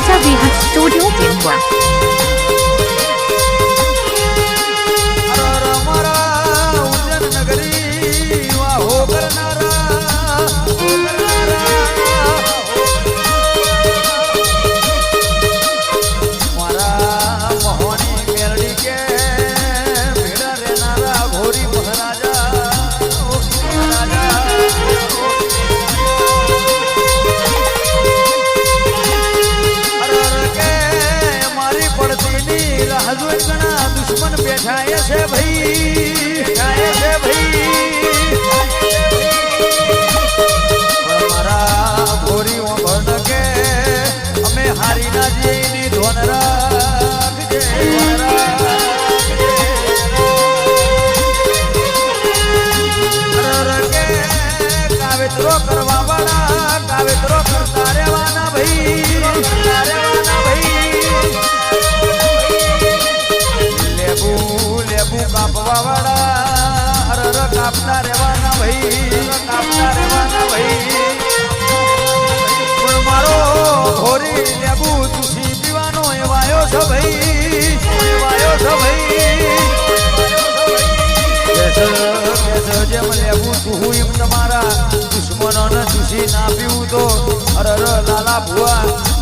राजा विहार studio जिंदवा। दुश्मन बैठाए से भाई, बैठाए से भाई, मारा गोरी भन के हमें हारी ना जी धोन राखजे, कावित्रो करवा वाला कावित्रो करता रेवाना भाई, करता रेवाना भाई, लेबू कापवा वाला हर कापता रेवाना भाई, कापता रेवाना भाई, पण मारो घोरी लेबू तुसी पीवानो एवायो छो भाई, एवायो छो भाई, कैसे जेम लेबू तू एम तमारा दुश्मनोने तुसी ना पीवू तो अरर लाला भुआ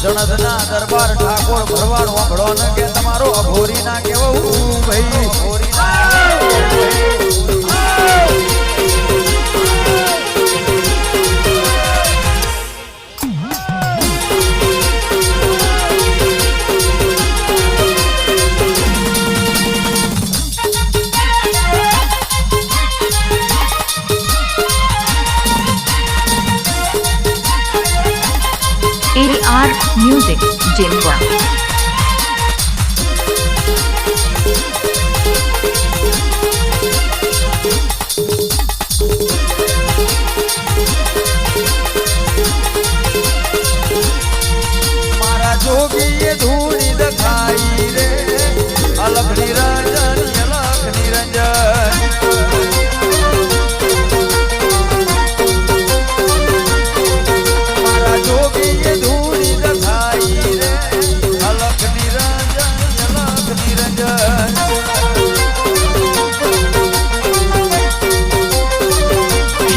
जणदना दरबार ठाकोर भरवाड़ वाभड़ो न के तमारो अघोरी ना केवो भाई, अघोरी ना AR म्यूजिक जिंदवा। मारा जोगी ये धूनी दिखाई रे अलख निरंजन, अलख निरंजन, मारा जोगी ये धूनी दिखाई रे अलख निरंजन, अलख निरंजन,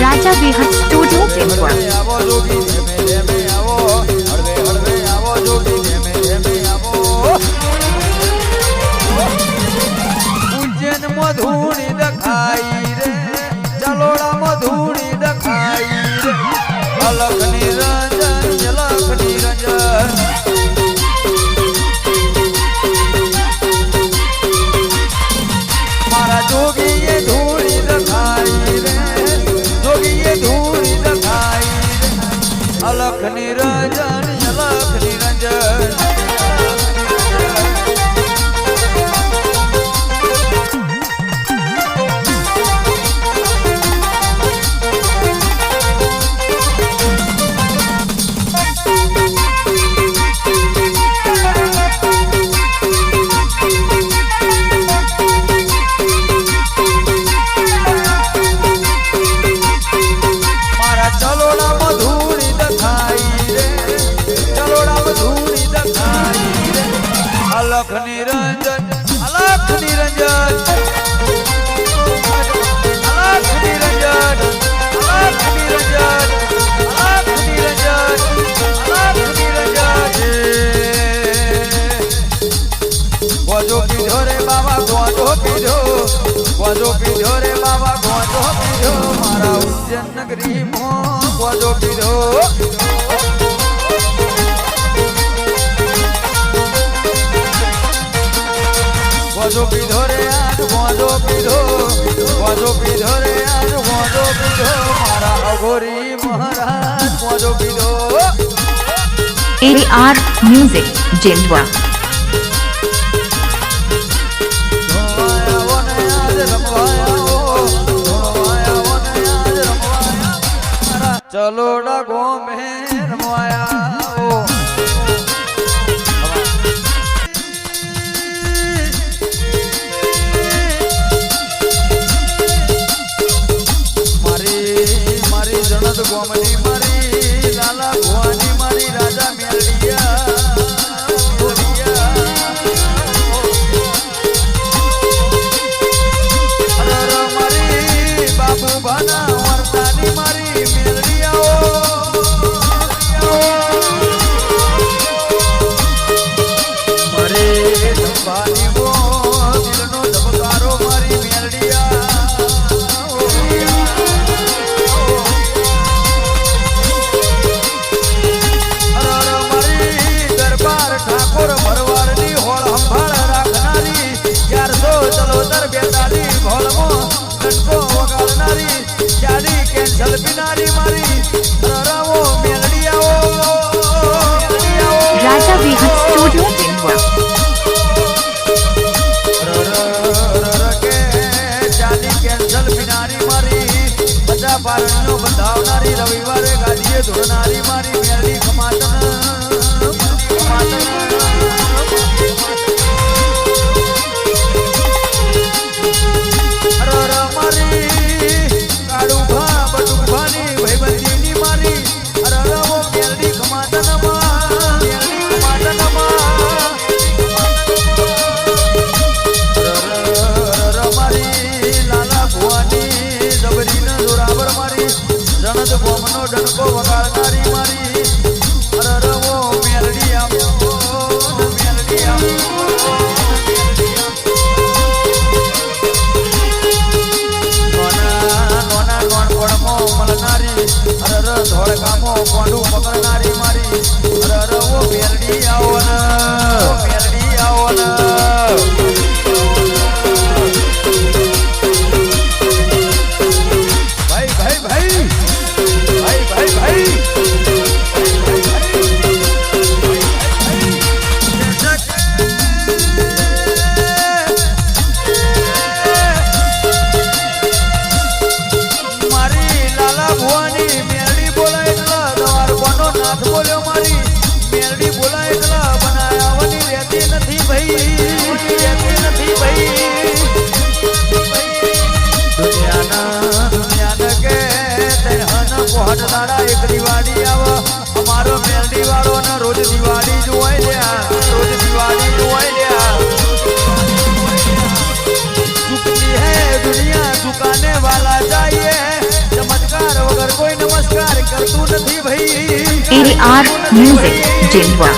राजा विहार स्टूडियो जिंदवा। आवो जोगी धीमे धीमे आवो, हड़वे हड़वे आवो जोगी धीमे धीमे आवो, उज्जैन मधुनी दिखाई रे जलोड़ा मधुनी दिखाई रे अलख निरंजन, अलख निरंजन, मारा जोगी ये धूनी दिखाई रे, जोगी ये धूनी दिखाई रे अलख निरंजन, अलख निरंजन, मारा चलोड़ा मधुरी दिखाई रे, चलोड़ा मधुरी दिखाई रे अलख निरंजन, अलख निरंजन, अलख निरंजन, अलख निरंजन, अलख निरंजन, अलख निरंजन, गोजो पीधो रे बाबा गोजो पीधो, गोजो पीधो रे बाबा गोजो पीधो, मारा उज्जैन नगरी मो गोजो पीधो, गोजो पीधो रे आज गोजो पीधो, गोजो पीधो रे आज गोजो पीधो, मारा अघोरी महाराज गोजो पीधो। AR म्यूजिक जिंदवा। चलोड़ा गो में रमवाया ओ मारी मारी जनत गोमनी मारी लाला भुवानी मारी राजा मेलडिया બનાવનારી ચાલી કેન્સલ પીનારી મારી રરાવો મેલડી આવો Raja Vihat Studio Jindwa. કે ચાલી કેન્સલ પીનારી મારી બધા પારણનો બંધાવનારી રવિવારે ગાડીએ ધોરનારી મારી મેલડી ખમાતન ડંકો વગાડનારી મારી રવો મેલડી આવ્યો મેલડી આવ્યો નોના નોનપણમો મળનારી ધોળકામો કોંડું પકડનારી મારી રવો મેલડી આવો ને મેલડી આવો ને એક દિવાળી આવો અમારો મેલડી વાળો ને રોજ દિવાળી જોવાય લ્યા રોજ દિવાળી જોવાય લ્યા ચૂકતી હે દુનિયા ચુકાને વાલા જાઈએ ચમત્કાર વગર કોઈ નમસ્કાર કરતું નથી ભાઈ AR Music Jindwa.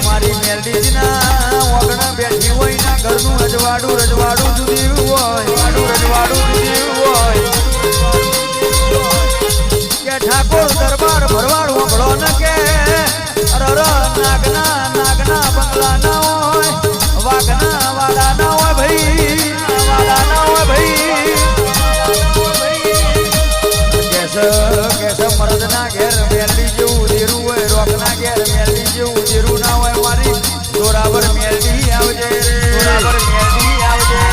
મારી મેલડી ના વગણા બેઠી હોય ના ઘરનું રજવાડું રજવાડું જુદી હોય રજવાડું જુદી હોય ઠાકોર દરબાર ભરવાડ વગડો ન કે નાગના બંગલા ના હોય વાઘના વાડા ના હોય ભાઈ વાડા ના હોય ભાઈ કેસ મરદ ના ઘેર મેલડી જેવું ધીરું હોય રોક ના ઘેર મેલડી જેવું ધીરું ના હોય મારી જોરાબર મેલડી આવજે જોરાબર મેલડી આવજે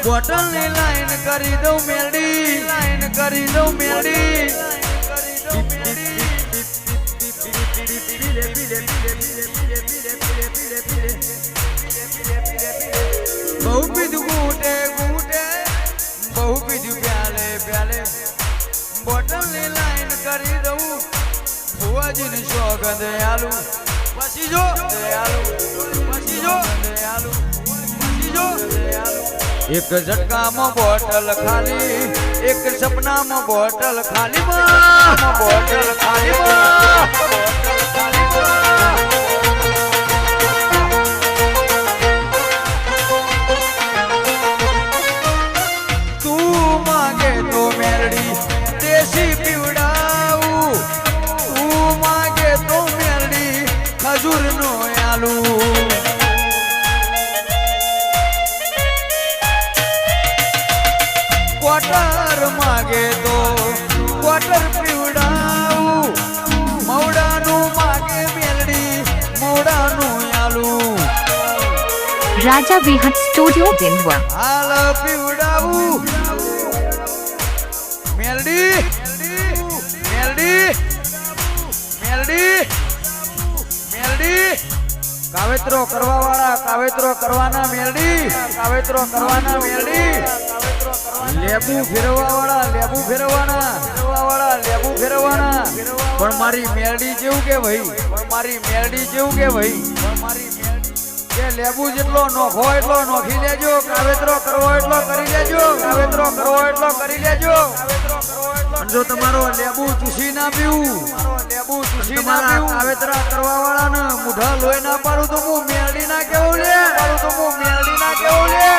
બોટલ ની લાઈન કરી દઉં મેલડી લાઈન કરી દઉં મેલડી બહુ પીધું ગુટે ગુટે બહુ પીધું પ્યાલે પ્યાલે બોટલ ની લાઈન કરી દઉં ભુવાજીની સોગંદ આલુ પછી જો દયાલુ પછી જો દયાલુ પછી જો દયાલુ એક ઝટકામાં બોટલ ખાલી એક સપનામાં બોટલ ખાલી બોટલ ખાલી તું માગે તો મેરડી દેશી પીવડાવું તું માગે તો મેરડી ખજૂર નો આલુ ક્વાર્ટર માગે તો ક્વાર્ટર પીવડાવું મવડાનું માગે મેલડી મવડાનું આલું Raja Vihat Studio Jindwa. હાલ પીવડાવું મેલડી મેલડી મેલડી મેલડી કાવેત્રો કરવા વાળા કાવેત્રો કરવાના મેલડી કાવેત્રો કરવાના મેલડી લેબુ ફેરવા વાળા લેબુ ફેરવાના લેબુ ફેરવાના પણ મારી મેલડી જેવું કે ભાઈ પણ મારી મેલડી જેવું કે ભાઈ પણ મારી મેલડી કે લેબુ જેટલો નોખો એટલો નોખી લેજો કાવેત્રો કરવો એટલો કરી લેજો કાવેત્રો કરવો એટલો કરી લેજો જો તમારો લેબુ ચૂસી ના પીવું લેબુ ચૂસી ના પીવું કાવેતરા કરવા વાળા ને મુઢા લોહી ના પાડું તો હું મેલડી ના કેવું લે પાડું તો હું મેલડી ના કેવું લે